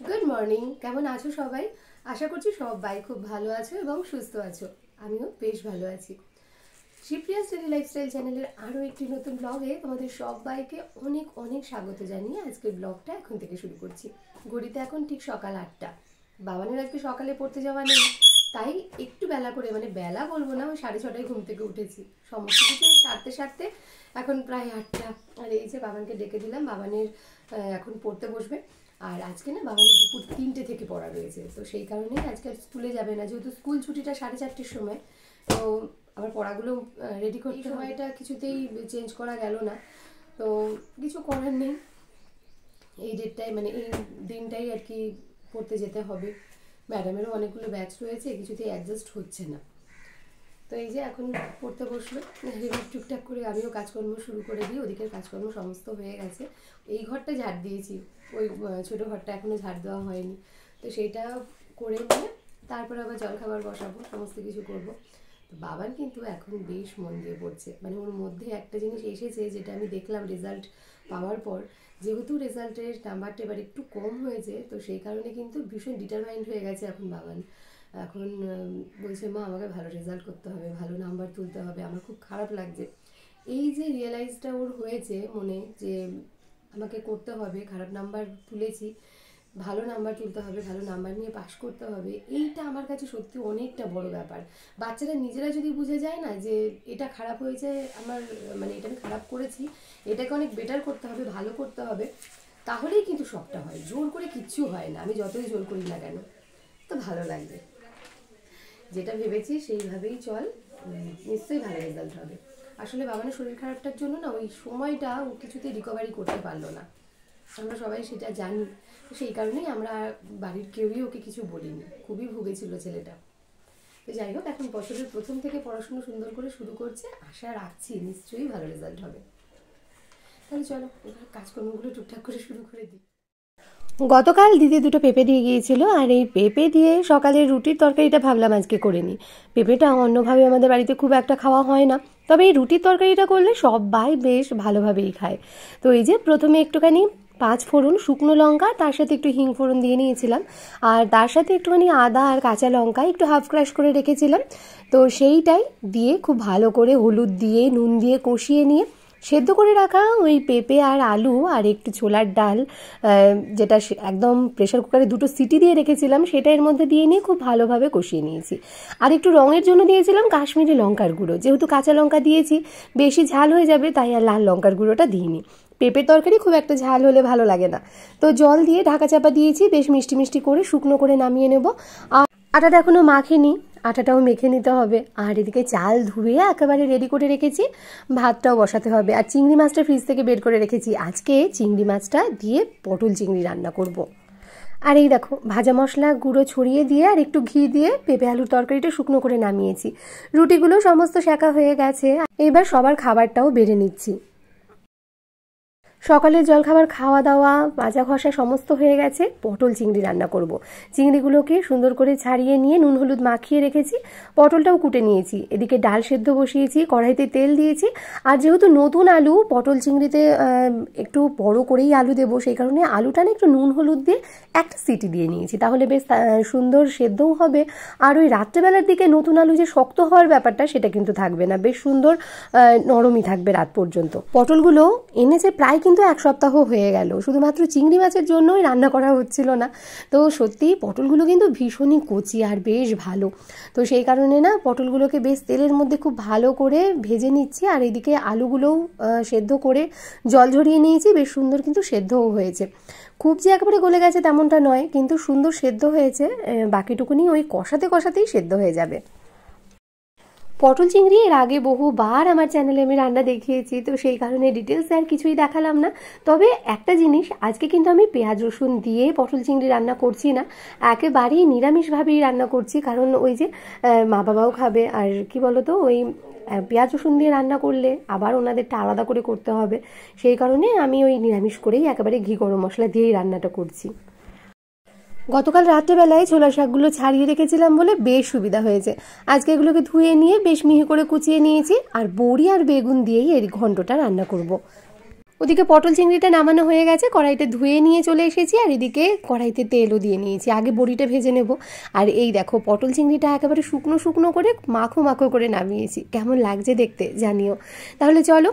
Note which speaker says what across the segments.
Speaker 1: Good morning, কেমন আছো সবাই? আশা করছি সবাই খুব ভালো আছো এবং সুস্থ আছো। আমিও বেশ ভালো আছি। শিপ্রিয়াস ডেলি লাইফস্টাইল চ্যানেলের আরও একটি নতুন ব্লগে তোমাদের সবাইকে অনেক অনেক স্বাগত জানিয়ে আজকের ব্লগটা এখন থেকে শুরু করছি। ঘড়িতে এখন ঠিক সকাল 8টা। বাবানের আজকে সকালে পড়তে যাওয়া নেই, তাই একটু বেলা করে, মানে বেলা বলবো না, ওই 6:30টায় ঘুম থেকে উঠেছি। সমস্ত কিছু সারতে সারতে এখন প্রায় 8টা। আর এই যে বাবানকে ডেকে দিলাম, বাবানের এখন পড়তে বসবে। আর আজকে না বাবানের দুপুর 3টে থেকে পড়া রয়েছে, তো সেই কারণেই আজকে স্কুলে যাবে না, যেহেতু স্কুল ছুটিটা 4:30টার সময়। তো আমার পড়াগুলো রেডি করতে সময়টা কিছুতেই চেঞ্জ করা গেল না, তো কিছু করার নেই। এই ডেটটাই, মানে এই দিনটাই আর কি পড়তে যেতে হবে। ম্যাডামেরও অনেকগুলো ব্যাচ রয়েছে, কিছুতেই অ্যাডজাস্ট হচ্ছে না। তো এই যে এখন পড়তে বসলো, টুকটাক করে আমিও কাজকর্ম শুরু করে দিই। ওদিকের কাজকর্ম সমস্ত হয়ে গেছে। এই ঘরটা ঝাড় দিয়েছি, ওই ছোটো ঘরটা এখনও ঝাড় দেওয়া হয়নি, তো সেইটা করে নিয়ে তারপর আবার জলখাবার বসাবো, সমস্ত কিছু করবো। তো বাবার কিন্তু এখন বেশ মন দিয়ে পড়ছে, মানে ওর মধ্যে একটা জিনিস এসেছে যেটা আমি দেখলাম রেজাল্ট পাওয়ার পর। যেহেতু রেজাল্টের নাম্বারটা এবার একটু কম হয়েছে, তো সেই কারণে কিন্তু ভীষণ ডিটারমাইন্ড হয়ে গেছে এখন বাবান। এখন বলছে, মা আমাকে ভালো রেজাল্ট করতে হবে, ভালো নাম্বার তুলতে হবে। আমার খুব খারাপ লাগছে এই যে রিয়েলাইজটা ওর হয়েছে মনে, যে আমাকে করতে হবে, খারাপ নাম্বার তুলেছি, ভালো নাম্বার তুলতে হবে, ভালো নাম্বার নিয়ে পাশ করতে হবে। এইটা আমার কাছে সত্যি অনেকটা বড় ব্যাপার। বাচ্চারা নিজেরা যদি বুঝে যায় না যে এটা খারাপ হয়েছে আমার, মানে এটা আমি খারাপ করেছি, এটাকে অনেক বেটার করতে হবে, ভালো করতে হবে, তাহলেই কিন্তু সবটা হয়। জোর করে কিচ্ছু হয় না, আমি যতই জোর করি না কেন। তো ভালো লাগবে, যেটা ভেবেছি সেইভাবেই চল, নিশ্চয়ই ভালো রেজাল্ট হবে। আসলে বাবানের শরীর খারাপটার জন্য না ওই সময়টা ও কিছুতেই রিকভারি করতে পারলো না, আমরা সবাই সেটা জানি। সেই কারণেই আমরা বাড়ির কেউই ওকে কিছু বলিনি, খুবই ভুগেছিল ছেলেটা। তো যাই হোক, এখন বছরের প্রথম থেকে পড়াশুনো সুন্দর করে শুরু করছে, আশা রাখছি নিশ্চয়ই ভালো রেজাল্ট হবে। তাহলে চলো এবার কাজকর্মগুলো টুকটাক করে শুরু করে দিই। গতকাল দিদি দুটো পেঁপে দিয়ে গিয়েছিল, আর এই পেঁপে দিয়ে সকালে রুটির তরকারিটা ভাবলাম আজকে করে নিই। পেঁপেটা অন্যভাবে আমাদের বাড়িতে খুব একটা খাওয়া হয় না, তবে এই রুটির তরকারিটা করলে সবাই বেশ ভালোভাবেই খায়। তো এই যে প্রথমে একটুখানি 5 ফোড়ন, শুকনো লঙ্কা, তার সাথে একটু হিং ফোড়ন দিয়ে নিয়েছিলাম, আর তার সাথে একটুখানি আদা আর কাঁচা লঙ্কা একটু হাফ ক্রাশ করে রেখেছিলাম। তো সেইটাই দিয়ে খুব ভালো করে হলুদ দিয়ে নুন দিয়ে কষিয়ে নিয়ে সেদ্ধ করে রাখা ওই পেঁপে আর আলু আর একটু ছোলার ডাল, যেটা একদম প্রেশার কুকারে 2টো সিটি দিয়ে রেখেছিলাম, সেটা এর মধ্যে দিয়ে নিয়ে খুব ভালোভাবে কষিয়ে নিয়েছি। আর একটু রঙের জন্য দিয়েছিলাম কাশ্মীরি লঙ্কার গুঁড়ো, যেহেতু কাঁচা লঙ্কা দিয়েছি বেশি ঝাল হয়ে যাবে, তাই আর লাল লঙ্কার গুঁড়োটা দিইনি। পেঁপের তরকারি খুব একটা ঝাল হলে ভালো লাগে না। তো জল দিয়ে ঢাকা চাপা দিয়েছি, বেশ মিষ্টি মিষ্টি করে শুকনো করে নামিয়ে নেব। আর আটাটা এখনও মাখিনি, আটাটাও মেখে নিতে হবে। আর এদিকে চাল ধুয়ে একেবারে রেডি করে রেখেছি, ভাতটাও বসাতে হবে। আর চিংড়ি মাছটা ফ্রিজ থেকে বের করে রেখেছি, আজকে চিংড়ি মাছটা দিয়ে পটল চিংড়ি রান্না করব। আর এই দেখো ভাজা মশলা গুঁড়ো ছড়িয়ে দিয়ে আর একটু ঘি দিয়ে পেঁপে আলুর তরকারিটা শুকনো করে নামিয়েছি। রুটিগুলো সমস্ত সেঁকা হয়ে গেছে, এবার সবার খাবারটাও বেড়ে নিচ্ছি। সকালের জলখাবার খাওয়া দাওয়া ভাজা ঘষা সমস্ত হয়ে গেছে, পটল চিংড়ি রান্না করব। চিংড়িগুলোকে সুন্দর করে ছাড়িয়ে নিয়ে নুন হলুদ মাখিয়ে রেখেছি, পটলটাও কুটে নিয়েছি। এদিকে ডাল সেদ্ধ বসিয়েছি, কড়াইতে তেল দিয়েছি। আর যেহেতু নতুন আলু, পটল চিংড়িতে একটু বড় করেই আলু দেবো, সেই কারণে আলুটা না একটু নুন হলুদ দিয়ে একটা সিটি দিয়ে নিয়েছি, তাহলে বেশ সুন্দর সেদ্ধও হবে। আর ওই রাত্রেবেলার দিকে নতুন আলু যে শক্ত হওয়ার ব্যাপারটা সেটা কিন্তু থাকবে না, বেশ সুন্দর নরমই থাকবে রাত পর্যন্ত। পটলগুলো এনেছে প্রায় কিন্তু 1 সপ্তাহ হয়ে গেল, শুধুমাত্র চিংড়ি মাছের জন্যই রান্না করা হচ্ছিল না। তো সত্যিই পটলগুলো কিন্তু ভীষণই কচি আর বেশ ভালো, তো সেই কারণে না পটলগুলোকে বেশ তেলের মধ্যে খুব ভালো করে ভেজে নিচ্ছি। আর এদিকে আলুগুলোও সেদ্ধ করে জল ঝরিয়ে নিয়েছি, বেশ সুন্দর কিন্তু সেদ্ধও হয়েছে। খুব যে একেবারে গলে গেছে তেমনটা নয়, কিন্তু সুন্দর সেদ্ধ হয়েছে। বাকিটুকুনি ওই কষাতে কষাতেই সেদ্ধ হয়ে যাবে। পটল চিংড়ি এর আগে বহুবার আমার চ্যানেলে আমি রান্না দেখিয়েছি, তো সেই কারণে ডিটেলস আর কিছুই দেখালাম না। তবে একটা জিনিস, আজকে কিন্তু আমি পেঁয়াজ রসুন দিয়ে পটল চিংড়ি রান্না করছি না, একেবারেই নিরামিষভাবেই রান্না করছি। কারণ ওই যে মা বাবাও খাবে, আর কি বলতো, ওই পেঁয়াজ রসুন দিয়ে রান্না করলে আবার ওনাদেরটা আলাদা করে করতে হবে, সেই কারণে আমি ওই নিরামিষ করেই একেবারে ঘি গরম মশলা দিয়েই রান্নাটা করছি। গতকাল রাত্রেবেলায় ছোলা শাকগুলো ছাড়িয়ে রেখেছিলাম বলে বেশ সুবিধা হয়েছে। আজকে এগুলোকে ধুয়ে নিয়ে বেশ মিহি করে কুচিয়ে নিয়েছি, আর বড়ি আর বেগুন দিয়েই এর ঘন্টটা রান্না করব। ওদিকে পটল চিংড়িটা নামানো হয়ে গেছে, কড়াইতে ধুয়ে নিয়ে চলে এসেছি, আর এদিকে কড়াইতে তেলও দিয়ে নিয়েছি। আগে বড়িটা ভেজে নেব। আর এই দেখো পটল চিংড়িটা একেবারে শুকনো শুকনো করে মাখো মাখো করে নামিয়েছি। কেমন লাগছে দেখতে জানিও। তাহলে চলো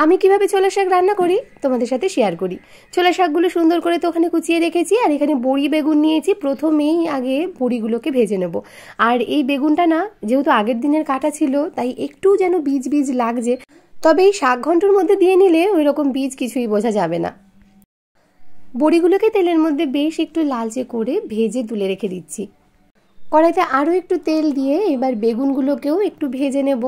Speaker 1: আমি কিভাবে ছোলা শাক রান্না করি তোমাদের সাথে শেয়ার করি। ছোলা শাকগুলো সুন্দর করে তো ওখানে কুচিয়ে রেখেছি, আর এখানে বড়ি বেগুন নিয়েছি। প্রথমেই আগে বড়িগুলোকে ভেজে নেব। আর এই বেগুনটা না যেহেতু আগের দিনের কাটা ছিল, তাই একটু যেন বীজ বীজ লাগছে, তবে এই শাক ঘন্টর মধ্যে দিয়ে নিলে ওই রকম বীজ কিছুই বোঝা যাবে না। বড়িগুলোকে তেলের মধ্যে বেশ একটু লালচে করে ভেজে তুলে রেখে দিচ্ছি। কড়াইতে আরও একটু তেল দিয়ে এবার বেগুনগুলোকেও একটু ভেজে নেব।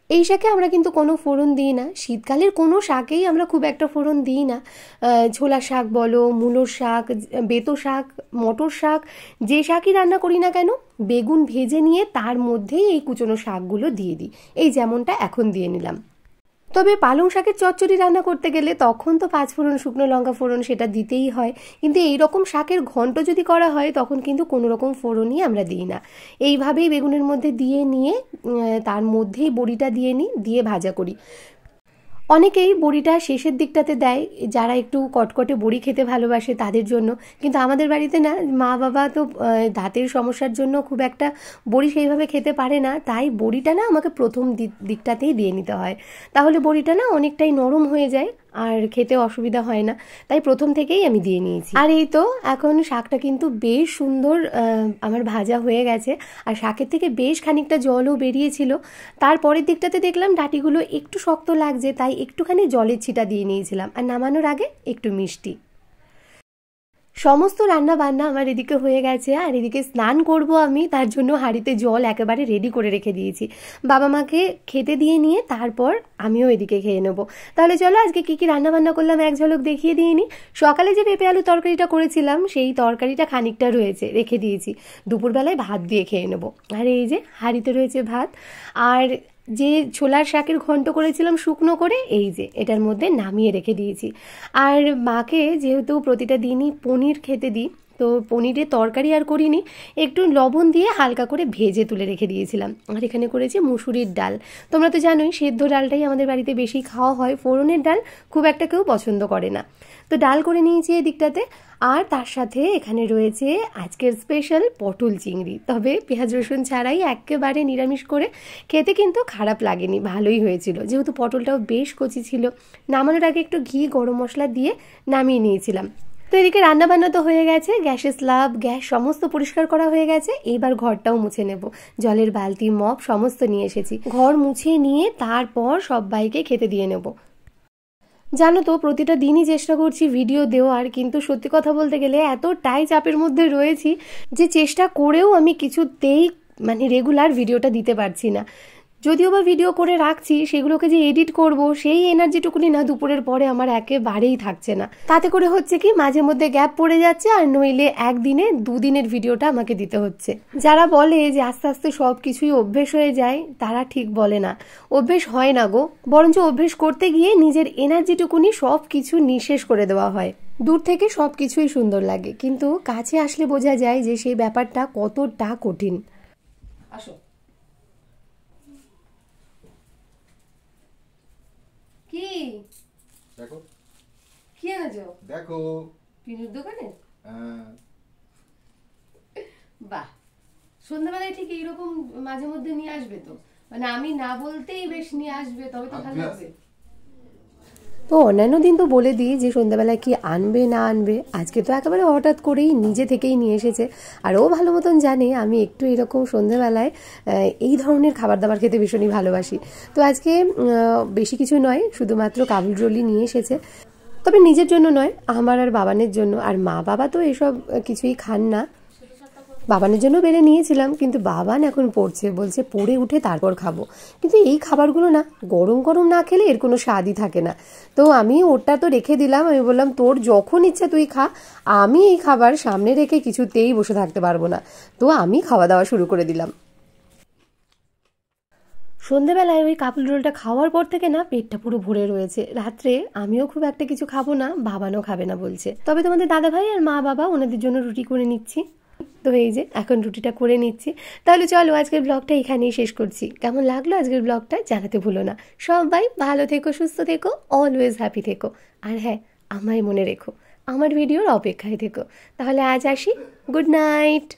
Speaker 1: এই শাকে আমরা কিন্তু কোনো ফোড়ন দিই না, শীতকালের কোনো শাকেই আমরা খুব একটা ফোড়ন দিই না। ছোলা শাক বলো, মূলোর শাক, বেতো শাক, মটর শাক, যে শাকই রান্না করি না কেন বেগুন ভেজে নিয়ে তার মধ্যেই এই কুচনো শাকগুলো দিয়ে দিই, এই যেমনটা এখন দিয়ে নিলাম। তবে পালং শাকের চচ্চড়ি রান্না করতে গেলে তখন তো 5 ফোড়ন, শুকনো লঙ্কা ফোড়ন সেটা দিতেই হয়, কিন্তু এই রকম শাকের ঘন্ট যদি করা হয় তখন কিন্তু কোনো রকম ফোড়নই আমরা দিই না। এইভাবেই বেগুনের মধ্যে দিয়ে নিয়ে তার মধ্যেই বড়িটা দিয়ে নিই, দিয়ে ভাজা করি। অনেকেই বড়িটা শেষের দিকটাতে দেয়, যারা একটু কটকটে বড়ি খেতে ভালোবাসে তাদের জন্য। কিন্তু আমাদের বাড়িতে না, মা বাবা তো দাঁতের সমস্যার জন্য খুব একটা বড়ি সেইভাবে খেতে পারে না, তাই বড়িটা না আমাকে প্রথম দিকটাতেই দিয়ে নিতে হয়। তাহলে বড়িটা না অনেকটাই নরম হয়ে যায় আর খেতে অসুবিধা হয় না, তাই প্রথম থেকেই আমি দিয়ে নিয়েছি। আর এই তো এখন শাকটা কিন্তু বেশ সুন্দর আমার ভাজা হয়ে গেছে, আর শাকের থেকে বেশ খানিকটা জলও বেরিয়েছিল। তারপরের দিকটাতে দেখলাম ডাঁটিগুলো একটু শক্ত লাগছে, তাই একটুখানি জলের ছিটা দিয়ে নিয়েছিলাম, আর নামানোর আগে একটু মিষ্টি। সমস্ত রান্না বান্না আমার এদিকে হয়ে গেছে, আর এদিকে স্নান করব আমি, তার জন্য হাঁড়িতে জল একেবারে রেডি করে রেখে দিয়েছি। বাবা মাকে খেতে দিয়ে নিয়ে তারপর আমিও এদিকে খেয়ে নেবো। তাহলে চলো আজকে কি কি রান্না বান্না করলাম এক ঝলক দেখিয়ে দিয়ে নি। সকালে যে পেঁপে আলু তরকারিটা করেছিলাম সেই তরকারিটা খানিকটা রয়েছে, রেখে দিয়েছি, দুপুরবেলায় ভাত দিয়ে খেয়ে নেবো। আর এই যে হাঁড়িতে রয়েছে ভাত, আর যে ছোলার শাকের ঘন্ট করেছিলাম শুকনো করে, এই যে এটার মধ্যে নামিয়ে রেখে দিয়েছি। আর মাকে যেহেতু প্রতিটা দিনই পনির খেতে দিই, তো পনিরের তরকারি আর করিনি, একটু লবণ দিয়ে হালকা করে ভেজে তুলে রেখে দিয়েছিলাম। আর এখানে করেছি মুসুরির ডাল। তোমরা তো জানোই সেদ্ধ ডালটাই আমাদের বাড়িতে বেশি খাওয়া হয়, ফোড়নের ডাল খুব একটা কেউ পছন্দ করে না। তো ডাল করে নিয়েছি এদিকটাতে, আর তার সাথে এখানে রয়েছে আজকের স্পেশাল পটল চিংড়ি। তবে পেঁয়াজ রসুন ছাড়াই একেবারে নিরামিষ করে, খেতে কিন্তু খারাপ লাগেনি, ভালোই হয়েছিল, যেহেতু পটলটাও বেশ কচি ছিল। নামানোর আগে একটু ঘি গরম মশলা দিয়ে নামিয়ে নিয়েছিলাম। তো এদিকে রান্নাবান্না তো হয়ে গেছে, গ্যাসের স্ল্যাব গ্যাস সমস্ত পরিষ্কার করা হয়ে গেছে। এবার ঘরটাও মুছে নেব, জলের বালতি মপ সমস্ত নিয়ে এসেছি। ঘর মুছে নিয়ে তারপর সবাইকে খেতে দিয়ে নেব। জানো তো প্রতিটা দিনই চেষ্টা করছি ভিডিও দেওয়ার, কিন্তু সত্যি কথা বলতে গেলে এতটাই চাপের মধ্যে রয়েছি যে চেষ্টা করেও আমি কিছুতেই রেগুলার ভিডিওটা দিতে পারছি না। যদিও বা ভিডিও করে রাখছি, সেগুলোকে যে এডিট করব সেই এনার্জিটুকুনি না দুপুরের পরে আমার একেবারেই থাকছে না। তাতে করে হচ্ছে কি মাঝে মধ্যে গ্যাপ পড়ে যাচ্ছে, আর নইলে একদিনে 2 দিনের ভিডিওটা আমাকে দিতে হচ্ছে। যারা বলে যে আস্তে আস্তে সব কিছুই অভ্যেস হয়ে যায়, তারা ঠিক বলে না, অভ্যেস হয় না গো, বরঞ্চ অভ্যেস করতে গিয়ে নিজের এনার্জিটুকুনি সব কিছু নিঃশেষ করে দেওয়া হয়। দূর থেকে সব কিছুই সুন্দর লাগে, কিন্তু কাছে আসলে বোঝা যায় যে সেই ব্যাপারটা কতটা কঠিন। আসো কি
Speaker 2: দেখো,
Speaker 1: কি এনেছো?
Speaker 2: দেখো
Speaker 1: পিনুর দোকানে। বাহ, সন্ধ্যাবেলায় ঠিক এইরকম মাঝে মধ্যে নিয়ে আসবে তো, আমি না বলতেই বেশ নিয়ে আসবে, তবে তো ভালো লাগবে। তো অন্যান্য দিন তো বলে দিই যে সন্ধ্যাবেলায় কি আনবে না আনবে, আজকে তো একেবারে হঠাৎ করেই নিজে থেকেই নিয়ে এসেছে। আর ও ভালো মতন জানে আমি একটু এরকম সন্ধ্যাবেলায় এই ধরনের খাবার দাবার খেতে ভীষণই ভালোবাসি। তো আজকে বেশি কিছু নয়, শুধুমাত্র কাবুল রোলই নিয়ে এসেছে। তবে নিজের জন্য নয়, আমার আর বাবানের জন্য। আর মা বাবা তো এসব কিছুই খান না, বাবানের জন্য বেড়ে নিয়েছিলাম, কিন্তু বাবান এখন পড়ছে, বলছে পড়ে উঠে তারপর খাবো। কিন্তু এই খাবারগুলো না গরম গরম না খেলে এর কোনো স্বাদই থাকে না। তো আমি ওটা তো রেখে দিলাম, আমি বললাম তোর যখন ইচ্ছা তুই খা, আমি এই খাবার সামনে রেখে কিছুতেই বসে থাকতে পারবো না। তো আমি খাওয়া দাওয়া শুরু করে দিলাম। সন্ধেবেলায় ওই কাবুল রোলটা খাওয়ার পর থেকে না পেটটা পুরো ভরে রয়েছে। রাত্রে আমিও খুব একটা কিছু খাবো না, বাবানও খাবে না বলছে। তবে তোমাদের দাদা ভাই আর মা বাবা ওনাদের জন্য রুটি করে নিচ্ছি। তো এই যে এখন রুটিটা করে নিচ্ছি। তাহলে চলো আজকের ব্লগটা এখানেই শেষ করছি। কেমন লাগলো আজকের ব্লগটা জানাতে ভুলো না। সবাই ভালো থেকো, সুস্থ থেকো, অলওয়েজ হ্যাপি থেকো। আর হ্যাঁ, আমায় মনে রেখো, আমার ভিডিওর অপেক্ষায় থেকো। তাহলে আজ আসি, গুড নাইট।